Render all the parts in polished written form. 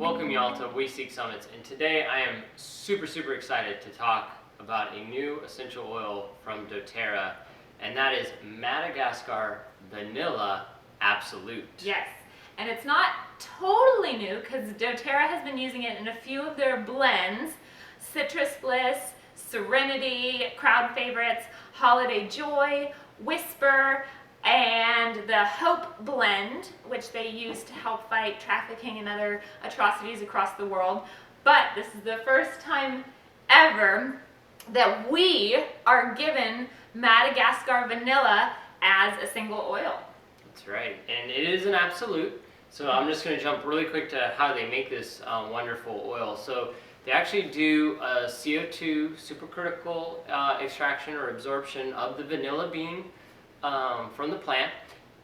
Welcome y'all to We Seek Summits, and today I am super excited to talk about a new essential oil from doTERRA, and that is Madagascar Vanilla Absolute. Yes, and it's not totally new because doTERRA has been using it in a few of their blends: Citrus Bliss, Serenity, Crowd Favorites, Holiday Joy, Whisper, and the Hope blend, which they use to help fight trafficking and other atrocities across the world. But this is the first time ever that we are given Madagascar Vanilla as a single oil. That's right, and it is an absolute. So I'm just going to jump really quick to how they make this wonderful oil. So they actually do a CO2 supercritical extraction or absorption of the vanilla bean from the plant,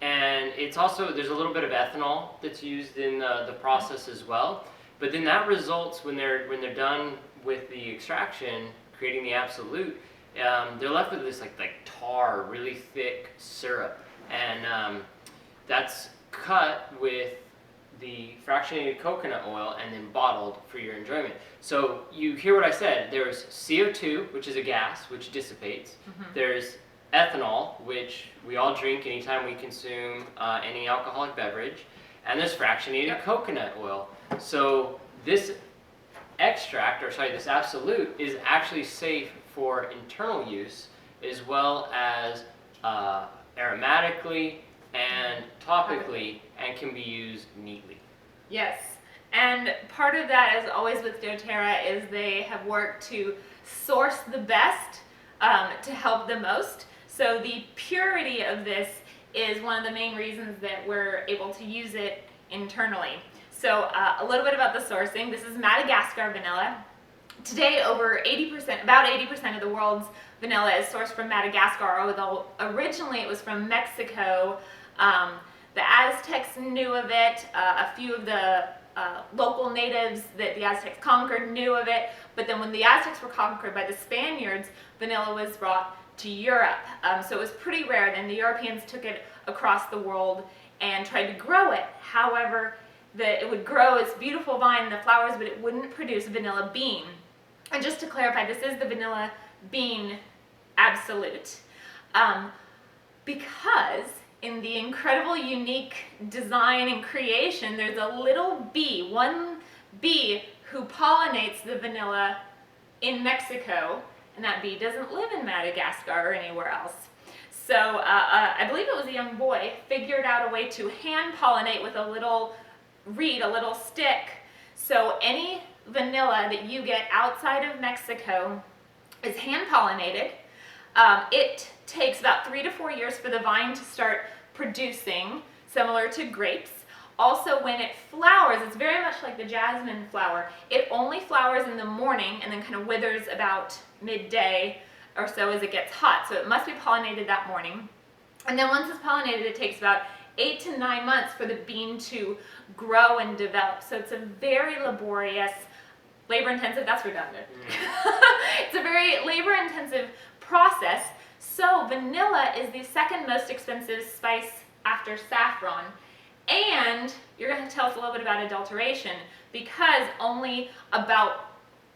and it's also, there's a little bit of ethanol that's used in the process as well. But then that results, when they're done with the extraction, creating the absolute, they're left with this like tar, really thick syrup, and that's cut with the fractionated coconut oil and then bottled for your enjoyment. So you hear what I said, there's CO2, which is a gas which dissipates. There's ethanol, which we all drink anytime we consume any alcoholic beverage, and there's fractionated coconut oil. So this extract, or sorry, this absolute is actually safe for internal use as well as aromatically and topically, and can be used neatly. Yes, and part of that, as always with doTERRA, is they have worked to source the best to help the most. So the purity of this is one of the main reasons that we're able to use it internally. So a little bit about the sourcing. This is Madagascar vanilla. Today, about 80% of the world's vanilla is sourced from Madagascar, although originally it was from Mexico. The Aztecs knew of it. A few of the local natives that the Aztecs conquered knew of it. But then when the Aztecs were conquered by the Spaniards, vanilla was brought to Europe. So it was pretty rare. Then the Europeans took it across the world and tried to grow it. However, it would grow its beautiful vine, the flowers, but it wouldn't produce vanilla bean. And just to clarify, this is the vanilla bean absolute. Because in the incredible unique design and creation, there's a little bee, one bee who pollinates the vanilla in Mexico, and that bee doesn't live in Madagascar or anywhere else. So I believe it was a young boy, figured out a way to hand pollinate with a little reed, a little stick. So any vanilla that you get outside of Mexico is hand pollinated. It takes about 3 to 4 years for the vine to start producing, similar to grapes. Also, when it flowers, it's very much like the jasmine flower. It only flowers in the morning and then kind of withers about midday or so as it gets hot. So it must be pollinated that morning. And then once it's pollinated, it takes about 8 to 9 months for the bean to grow and develop. So it's a very laborious, labor-intensive, that's redundant. It's a very labor-intensive process. So vanilla is the second most expensive spice after saffron. And you're going to tell us a little bit about adulteration, because only about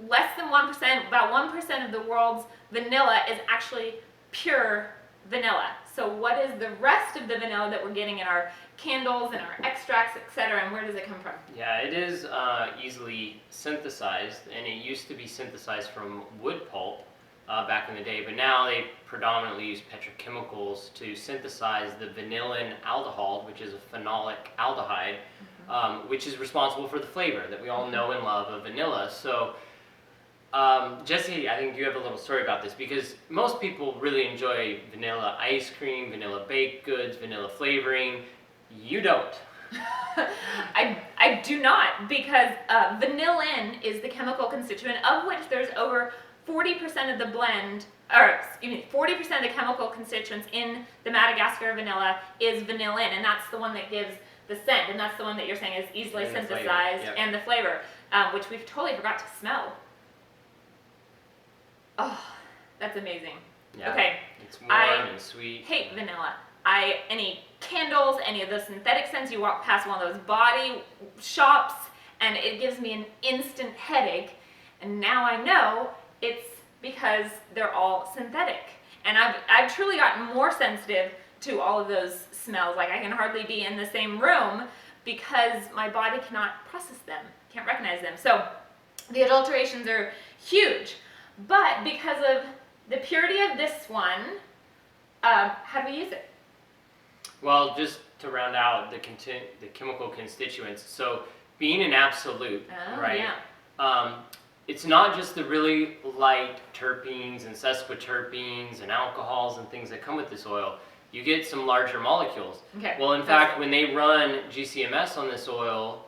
less than 1%, about 1% of the world's vanilla is actually pure vanilla. So what is the rest of the vanilla that we're getting in our candles and our extracts, etc., and where does it come from? Yeah, it is easily synthesized, and it used to be synthesized from wood pulp back in the day, but now they predominantly use petrochemicals to synthesize the vanillin aldehyde, which is a phenolic aldehyde, which is responsible for the flavor that we all know and love of vanilla. So Jesse, I think you have a little story about this, because most people really enjoy vanilla ice cream, vanilla baked goods, vanilla flavoring. You don't. I do not, because vanillin is the chemical constituent of which there's over 40% of the blend, or excuse me, 40% of the chemical constituents in the Madagascar vanilla is vanillin, and that's the one that gives the scent, and that's the one that you're saying is easily synthesized, and the flavor, which we've totally forgot to smell. Oh, that's amazing. Yeah, okay, it's warm and sweet. Hate vanilla. Any candles, any of the synthetic scents, you walk past one of those body shops, and it gives me an instant headache. And now I know it's because they're all synthetic. And I've truly gotten more sensitive to all of those smells. Like I can hardly be in the same room because my body cannot process them, can't recognize them. So the adulterations are huge. But because of the purity of this one, how do we use it? Well, just to round out the chemical constituents. So being an absolute, right? Yeah. It's not just the really light terpenes and sesquiterpenes and alcohols and things that come with this oil. You get some larger molecules. Okay. Well, in fact, when they run GCMS on this oil,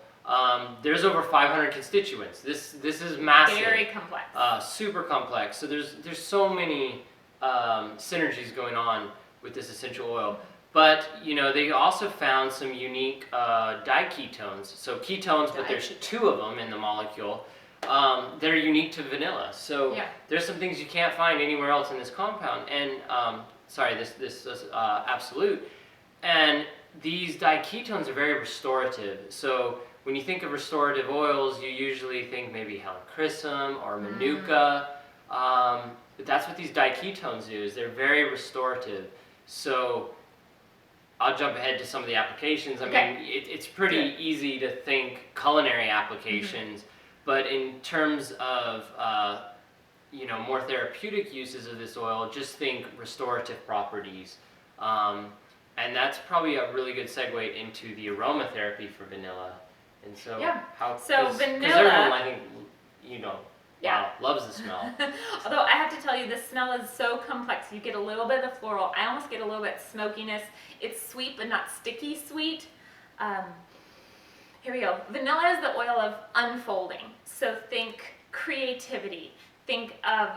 there's over 500 constituents. This is massive. Very complex. Super complex. So there's so many synergies going on with this essential oil. But they also found some unique diketones. So ketones, but there's 2 of them in the molecule. That are unique to vanilla. So there's some things you can't find anywhere else in this compound, and this absolute. And these diketones are very restorative. So when you think of restorative oils, you usually think maybe helichrysum or manuka. But that's what these diketones do, is they're very restorative. So I'll jump ahead to some of the applications. I mean, it's pretty easy to think culinary applications. But in terms of more therapeutic uses of this oil, just think restorative properties, and that's probably a really good segue into the aromatherapy for vanilla. And so, vanilla, because everyone, I think, loves the smell. Although I have to tell you, the smell is so complex. You get a little bit of the floral. I almost get a little bit of smokiness. It's sweet, but not sticky sweet. Here we go. Vanilla is the oil of unfolding. So think creativity. Think of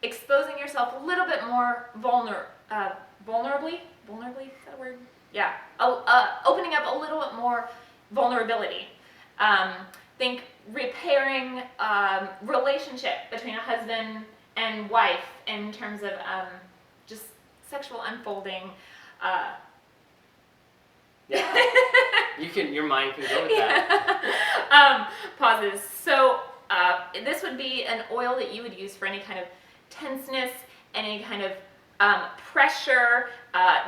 exposing yourself a little bit more vulnerably. Vulnerably, is that a word? Yeah. Opening up a little bit more vulnerability. Think repairing relationship between a husband and wife in terms of just sexual unfolding. Yeah. Your mind can go with that. Pauses. So this would be an oil that you would use for any kind of tenseness, any kind of pressure,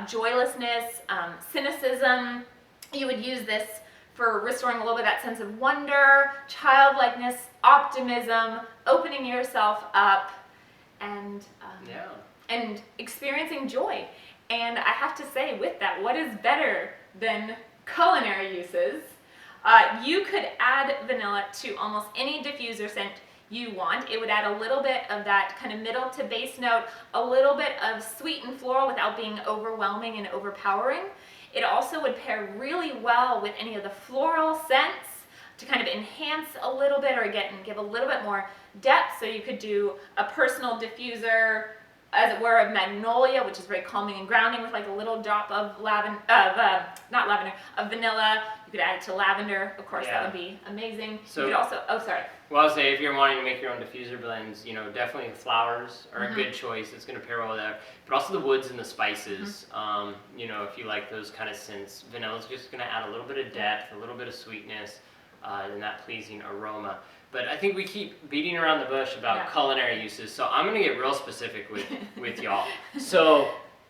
joylessness, cynicism. You would use this for restoring a little bit of that sense of wonder, childlikeness, optimism, opening yourself up, and experiencing joy. And I have to say, with that, what is better than culinary uses? You could add vanilla to almost any diffuser scent you want. It would add a little bit of that kind of middle to base note, a little bit of sweet and floral without being overwhelming and overpowering. It also would pair really well with any of the floral scents to kind of enhance a little bit or give a little bit more depth. So you could do a personal diffuser, as it were, of magnolia, which is very calming and grounding, with like a little drop of vanilla. You could add it to lavender, of course. That would be amazing. So, you could also, well, I'll say if you're wanting to make your own diffuser blends, definitely the flowers are a good choice. It's going to pair well with that. But also the woods and the spices. If you like those kind of scents, vanilla's just going to add a little bit of depth, a little bit of sweetness, and that pleasing aroma. But I think we keep beating around the bush about culinary uses, so I'm going to get real specific with y'all. So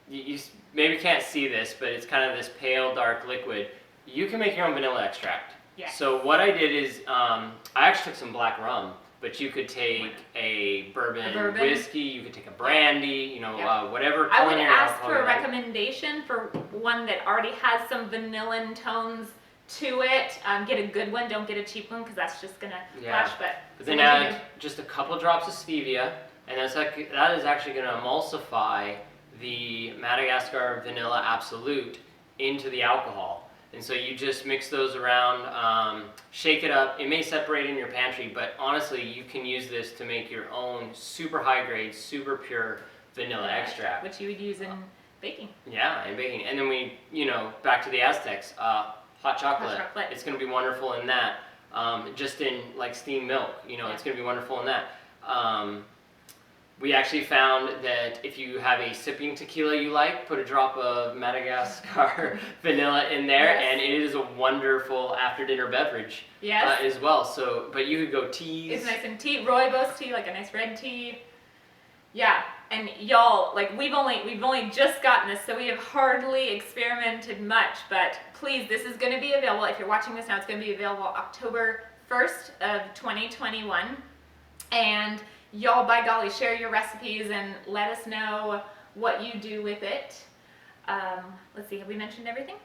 you maybe can't see this, but it's kind of this pale, dark liquid. You can make your own vanilla extract. Yes. So what I did is, I actually took some black rum, but you could take a bourbon whiskey, you could take a brandy, whatever culinary I would ask alcohol for a you like. recommendation for one that already has some vanillin tones to it. Get a good one, don't get a cheap one, because that's just gonna flash. But then add just a couple drops of stevia, and that is actually gonna emulsify the Madagascar Vanilla Absolute into the alcohol. And so you just mix those around, shake it up. It may separate in your pantry, but honestly, you can use this to make your own super high grade, super pure vanilla extract. Which you would use in baking. Yeah, in baking. And then back to the Aztecs, hot chocolate. It's going to be wonderful in that. Just in like steamed milk, it's going to be wonderful in that. We actually found that if you have a sipping tequila you like, put a drop of Madagascar vanilla in there, Yes. and it is a wonderful after-dinner beverage Yes. as well. So, but you could go teas. It's nice and tea, rooibos tea, like a nice red tea. Yeah, and y'all, like we've only just gotten this, so we have hardly experimented much. But please, this is going to be available. If you're watching this now, it's going to be available October 1st of 2021. And y'all, by golly, share your recipes and let us know what you do with it. Let's see, have we mentioned everything?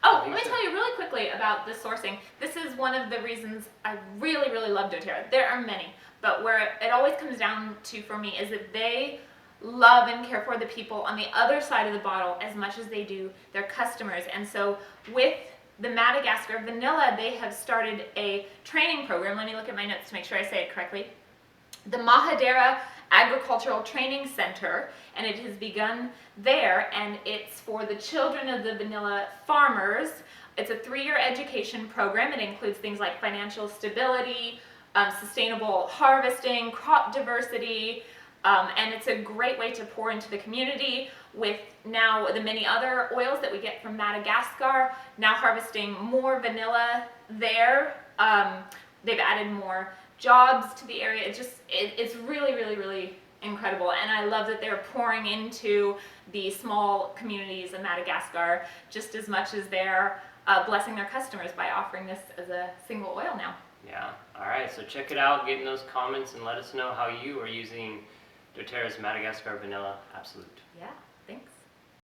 Oh, let me tell you really quickly about the sourcing. This is one of the reasons I really, really love doTERRA. There are many, but where it always comes down to for me is that they love and care for the people on the other side of the bottle as much as they do their customers. And so with the Madagascar vanilla, they have started a training program. Let me look at my notes to make sure I say it correctly. The Mahadera Agricultural Training Center, and it has begun there, and it's for the children of the vanilla farmers. It's a 3-year education program. It includes things like financial stability, sustainable harvesting, crop diversity, and it's a great way to pour into the community with now the many other oils that we get from Madagascar, now harvesting more vanilla there. They've added more jobs to the area. It's really, really, really incredible, and I love that they're pouring into the small communities of Madagascar just as much as they're blessing their customers by offering this as a single oil now. Yeah. All right. So check it out. Get in those comments and let us know how you are using doTERRA's Madagascar Vanilla Absolute. Yeah.